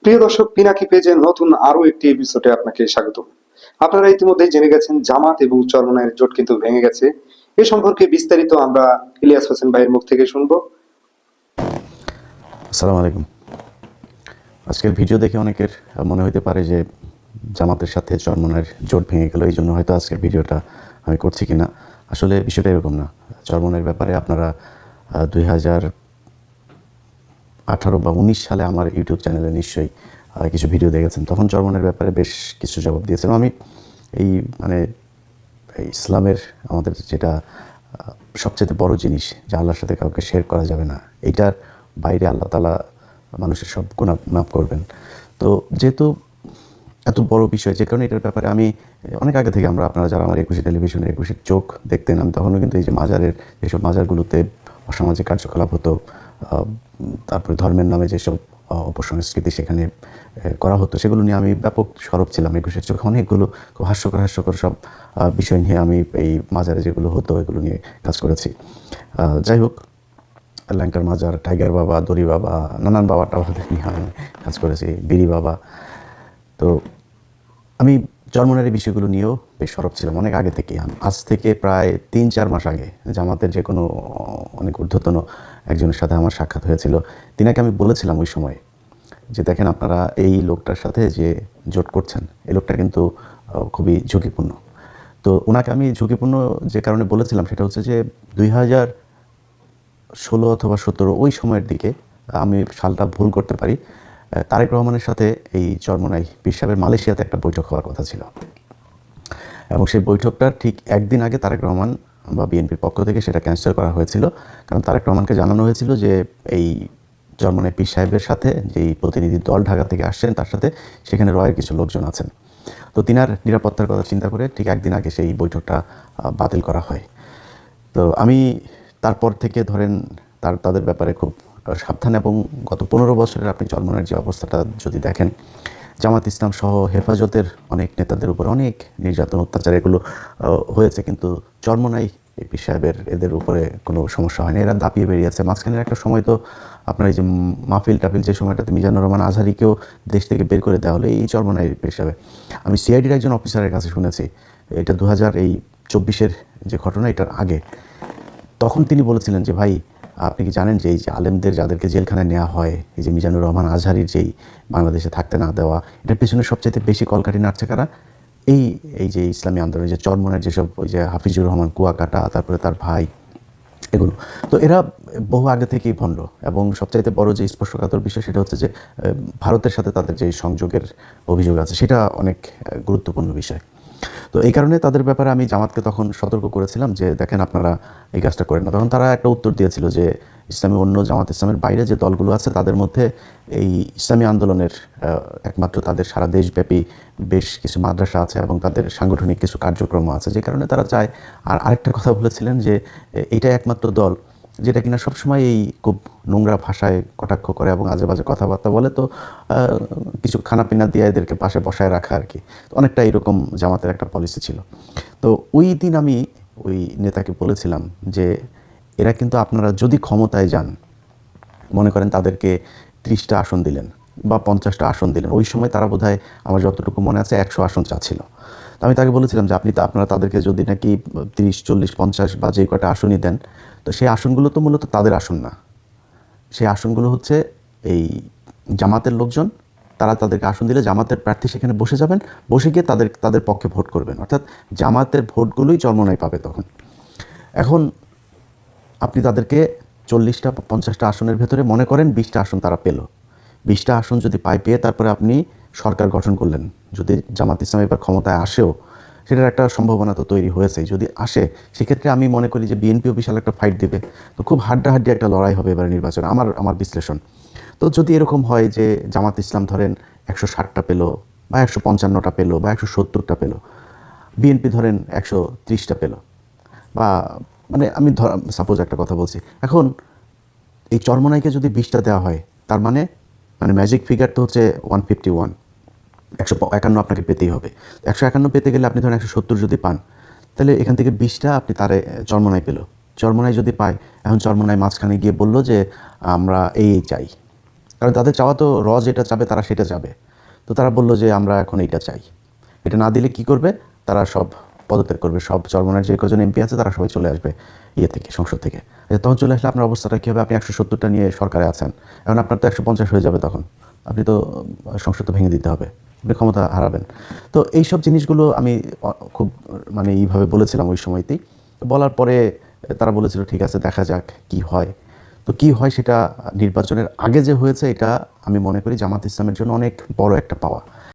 প্রিয় দর্শক, পিনাকি পেজের নতুন আরো একটি এপিসোডে আপনাকে স্বাগত। আপনারা ইতিমধ্যেই জেনে গেছেন জামাত এবং চরমনায়ের জোট কিন্তু ভেঙে গেছে। এ সম্পর্কে বিস্তারিত আমরা ইলিয়াস হোসেন ভাইয়ের মুখ থেকে শুনবো। আসসালামু আলাইকুম। আজকের ভিডিও দেখে অনেকের মনে হতে পারে যে জামাতের সাথে চরমনায়ের জোট ভেঙে গেল, এই জন্য হয়তো আজকের ভিডিওটা আমি করছি কিনা। আসলে বিষয়টা এরকম না। চরমনায়ের ব্যাপারে আপনারা 2018 বা 19 সালে আমার ইউটিউব চ্যানেলে নিশ্চয়ই কিছু ভিডিও দেখেছেন। তখন চরমনায়ের ব্যাপারে বেশ কিছু জবাব দিয়েছিলাম আমি। এই এই ইসলামের আমাদের যেটা সবচেয়ে বড় জিনিস, যে আল্লাহর সাথে কাউকে শেয়ার করা যাবে না, এইটার বাইরে আল্লাহ তাআলা মানুষের সব গুনাহ মাফ করবেন। তো যেহেতু এত বড় বিষয়, যে কারণে এটার ব্যাপারে আমি অনেক আগে থেকে, আপনারা যারা আমার একুশে টেলিভিশনের একুশের চোখ দেখতেন, আমি তখনও কিন্তু এই যে মাজারের, যেসব মাজারগুলোতে অসামাজিক কার্যকলাপ হতো, তারপরে ধর্মের নামে যেসব অপসংস্কৃতি সেখানে করা হতো, সেগুলো নিয়ে আমি ব্যাপক সরব ছিলাম। একুশের চোখে অনেকগুলো খুব হাস্যকর সব বিষয় নিয়ে আমি এই মাজারে যেগুলো হতো এগুলো নিয়ে কাজ করেছি। যাই হোক, ল্যাংকার মাজার, টাইগার বাবা, দড়ি বাবা, নানান বাবা টাবাদের নিয়ে আমি কাজ করেছি, বিড়ি বাবা। তো আমি চরমনায়ের এই বিষয়গুলো নিয়েও বেশ সরব ছিলাম অনেক আগে থেকে। আজ থেকে প্রায় 3-4 মাস আগে জামাতের যে কোনো অনেক ঊর্ধ্বতন একজনের সাথে আমার সাক্ষাৎ হয়েছিল। তিনাকে আমি বলেছিলাম ওই সময় যে, দেখেন, আপনারা এই লোকটার সাথে যে জোট করছেন, এই লোকটা কিন্তু খুবই ঝুঁকিপূর্ণ। তো ওনাকে আমি ঝুঁকিপূর্ণ যে কারণে বলেছিলাম সেটা হচ্ছে যে 2016 অথবা 17 ওই সময়ের দিকে, আমি সালটা ভুল করতে পারি, তারেক রহমানের সাথে এই চরমনাই পীর সাহেবের মালয়েশিয়াতে একটা বৈঠক হওয়ার কথা ছিল। এবং সেই বৈঠকটার ঠিক একদিন আগে তারেক রহমান বা বিএনপির পক্ষ থেকে সেটা ক্যান্সেল করা হয়েছিল। কারণ তারেক রহমানকে জানানো হয়েছিল যে এই চরমনাই পীর সাহেবের সাথে যেই প্রতিনিধি দল ঢাকা থেকে আসছেন, তার সাথে সেখানে রয়ের কিছু লোকজন আছেন। তো তিনার নিরাপত্তার কথা চিন্তা করে ঠিক একদিন আগে সেই বৈঠকটা বাতিল করা হয়। তো আমি তারপর থেকে ধরেন তাদের ব্যাপারে খুব সাবধান। এবং গত 15 বছরের আপনি চরমনায়ের যে অবস্থাটা যদি দেখেন, জামাত ইসলাম সহ হেফাজতের অনেক নেতাদের উপর অনেক নির্যাতন, অত্যাচার এগুলো হয়েছে, কিন্তু চরমনাই এই পীর সাহেবের এদের উপরে কোনো সমস্যা হয়নি। এরা দাপিয়ে বেরিয়েছে। মাঝখানের একটা সময় তো আপনার এই যে মাহফিল টাফিল, যে সময়টাতে মিজানুর রহমান আজহারিকেও দেশ থেকে বের করে দেওয়া হলো এই চরমনাই পীর সাহেব। আমি সিআইডির একজন অফিসারের কাছে শুনেছি, এটা 2024-এর যে ঘটনা, এটার আগে, তখন তিনি বলেছিলেন যে, ভাই, আপনি কি জানেন যে এই যে আলেমদের যাদেরকে জেলখানায় নেওয়া হয়, এই যে মিজানুর রহমান আজহারির যেই বাংলাদেশে থাকতে না দেওয়া, এটার পেছনে সবচাইতে বেশি কলকাঠি নাড়ছে কারা? এই এই যে ইসলামী আন্দোলন, যে চরমনায়ের যেসব, ওই যে হাফিজুর রহমান কুয়াকাটা, তারপরে তার ভাই, এগুলো। তো এরা বহু আগে থেকেই ভণ্ড। এবং সবচাইতে বড় যে স্পর্শকাতর বিষয় সেটা হচ্ছে যে ভারতের সাথে তাদের যে সংযোগের অভিযোগ আছে, সেটা অনেক গুরুত্বপূর্ণ বিষয়। তো এই কারণে তাদের ব্যাপারে আমি জামাতকে তখন সতর্ক করেছিলাম যে, দেখেন, আপনারা এই কাজটা করেন না। তখন তারা একটা উত্তর দিয়েছিল যে, ইসলামী অন্য জামাত ইসলামের বাইরে যে দলগুলো আছে তাদের মধ্যে এই ইসলামী আন্দোলনের একমাত্র তাদের সারা দেশব্যাপী বেশ কিছু মাদ্রাসা আছে এবং তাদের সাংগঠনিক কিছু কার্যক্রম আছে, যে কারণে তারা চায়। আর আরেকটা কথা বলেছিলেন যে, এইটাই একমাত্র দল যেটা কিনা সবসময় এই খুব নোংরা ভাষায় কটাক্ষ করে এবং আজে বাজে কথাবার্তা বলে। তো কিছু খানাপিনা দিয়ে এদেরকে পাশে বসায় রাখা আর কি। অনেকটা এরকম জামাতের একটা পলিসি ছিল। তো ওই দিন আমি ওই নেতাকে বলেছিলাম যে, এরা কিন্তু, আপনারা যদি ক্ষমতায় যান, মনে করেন তাদেরকে 30টা আসন দিলেন বা 50টা আসন দিলেন, ওই সময় তারা বোধহয়, আমার যতটুকু মনে আছে, 100 আসন চাচ্ছিল। তো আমি তাকে বলেছিলাম যে, আপনারা তাদেরকে যদি নাকি 30, 40, 50 বা যে কটা আসনই দেন, তো সেই আসনগুলো তো মূলত তাদের আসন না। সেই আসনগুলো হচ্ছে এই জামাতের লোকজন, তারা তাদেরকে আসন দিলে জামাতের প্রার্থী সেখানে বসে যাবেন, বসে গিয়ে তাদের পক্ষে ভোট করবেন, অর্থাৎ জামাতের ভোটগুলোই চরমনাই পাবে তখন। এখন আপনি তাদেরকে 40টা বা 50টা আসনের ভেতরে মনে করেন 20টা আসন তারা পেল। 20টা আসন যদি পেয়ে তারপরে আপনি সরকার গঠন করলেন, যদি জামাত ইসলাম এবার ক্ষমতায় আসেও, সেটার একটা সম্ভাবনা তো তৈরি হয়েছে। যদি আসে, সেক্ষেত্রে আমি মনে করি যে বিএনপিও বিশাল একটা ফাইট দেবে। তো খুব হাড্ডাহাড্ডি একটা লড়াই হবে এবার নির্বাচনে, আমার বিশ্লেষণ। তো যদি এরকম হয় যে জামাত ইসলাম ধরেন 160টা পেল বা 155টা পেল বা 170টা পেল, বিএনপি ধরেন 130টা পেল, বা মানে আমি সাপোজ একটা কথা বলছি, এখন এই চরমনাইকে যদি 20টা দেওয়া হয়, তার মানে ম্যাজিক ফিগার তো হচ্ছে 151, 151 আপনাকে পেতেই হবে। 151 পেতে গেলে আপনি ধরেন 170 যদি পান, তাহলে এখান থেকে 20টা আপনি তারে চরমনাই পেল। চরমনাই যদি পায়, এখন চরমনাই মাঝখানে গিয়ে বলল যে, আমরা এই চাই। কারণ তাদের চাওয়া তো যেটা চাবে তারা সেটা চাবে। তো তারা বললো যে আমরা এখন এইটা চাই, এটা না দিলে কি করবে, তারা সব পদত্যাগ করবে, সব চরমনার যে কজন এমপি আছে তারা সবাই চলে আসবে থেকে, সংসদ থেকে। তখন চলে আসলে আপনার অবস্থাটা কী হবে? আপনি 170টা নিয়ে সরকারে আছেন, এখন আপনার তো 150 হয়ে যাবে, তখন আপনি তো সংসদ তো ভেঙে দিতে হবে, আপনি ক্ষমতা হারাবেন। তো এইসব জিনিসগুলো আমি খুব মানে এইভাবে বলেছিলাম ওই সময়তেই। বলার পরে তারা বলেছিল ঠিক আছে দেখা যাক কি হয়। তো কি হয় সেটা নির্বাচনের আগে যে হয়েছে, এটা আমি মনে করি জামাত ইসলামের জন্য অনেক বড় একটা পাওয়া।